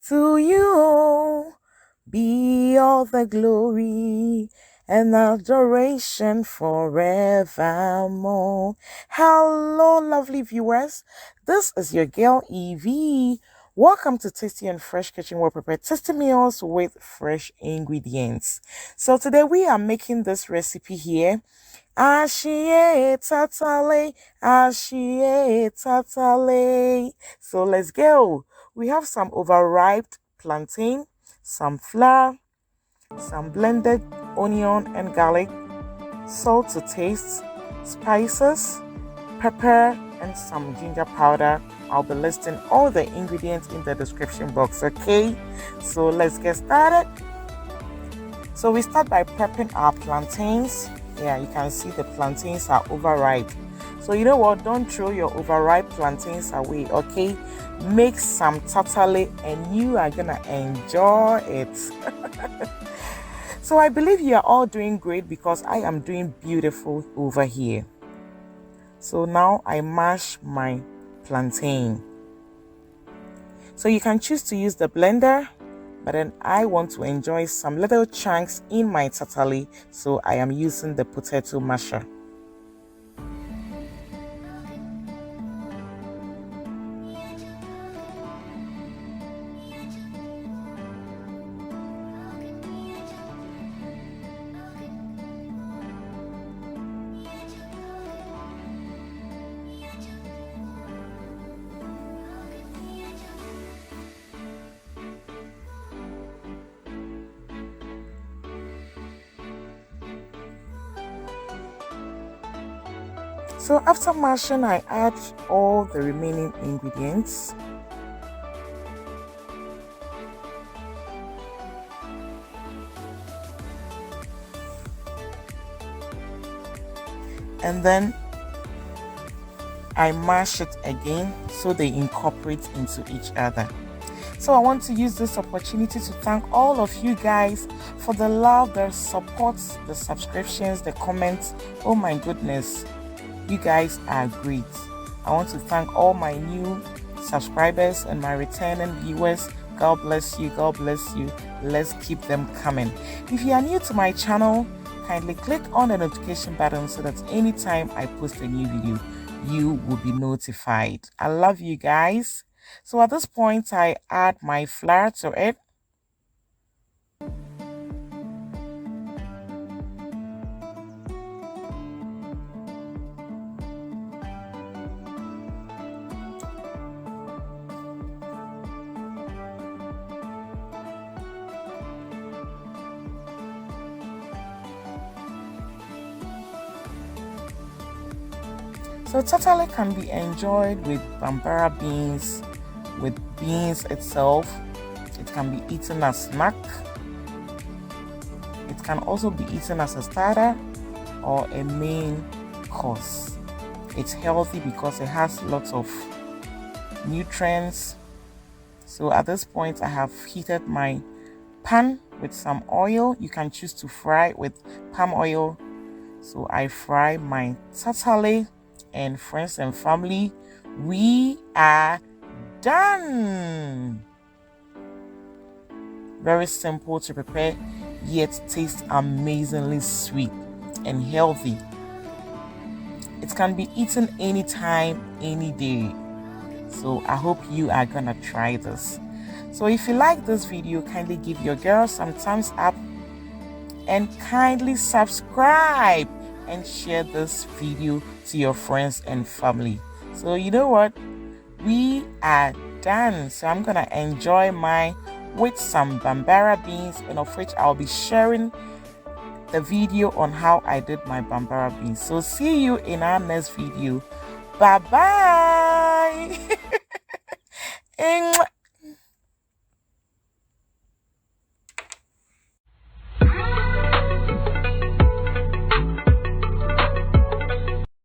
To you be all the glory and adoration forevermore. Hello, lovely viewers. This is your girl Eveee. Welcome to Tasty and Fresh Kitchen, where we prepare tasty meals with fresh ingredients. So today we are making this recipe here. Ashiye Tatale, Ashiye Tatale. So let's go. We have some overripe plantain, some flour, some blended onion and garlic, salt to taste, spices, pepper, and some ginger powder. I'll be listing all the ingredients in the description box, okay? So let's get started. So we start by prepping our plantains. Yeah, you can see the plantains are overripe. So you know what? Don't throw your overripe plantains away, okay? Make some tatale and you are gonna enjoy it. So I believe you are all doing great because I am doing beautiful over here. So now I mash my plantain. So you can choose to use the blender, but then I want to enjoy some little chunks in my tatale, so I am using the potato masher. So after mashing, I add all the remaining ingredients. And then I mash it again so they incorporate into each other. So I want to use this opportunity to thank all of you guys for the love, the support, the subscriptions, the comments. Oh my goodness. You guys are great. I want to thank all my new subscribers and my returning viewers. God bless you. God bless you. Let's keep them coming. If you are new to my channel, kindly click on the notification button so that anytime I post a new video, you will be notified. I love you guys. So at this point, I add my flour to it. So tatale can be enjoyed with Bambara beans, with beans itself. It can be eaten as snack. It can also be eaten as a starter or a main course. It's healthy because it has lots of nutrients. So at this point, I have heated my pan with some oil. You can choose to fry with palm oil. So I fry my tatale. And friends and family, we are done. Very simple to prepare, yet tastes amazingly sweet and healthy. It can be eaten anytime, any day. So I hope you are gonna try this. So if you like this video, kindly give your girl some thumbs up and kindly subscribe and share this video to your friends and family. So you know what, we are done. So I'm gonna enjoy mine with some Bambara beans, and of which I'll be sharing the video on how I did my Bambara beans. So see you in our next video. Bye bye.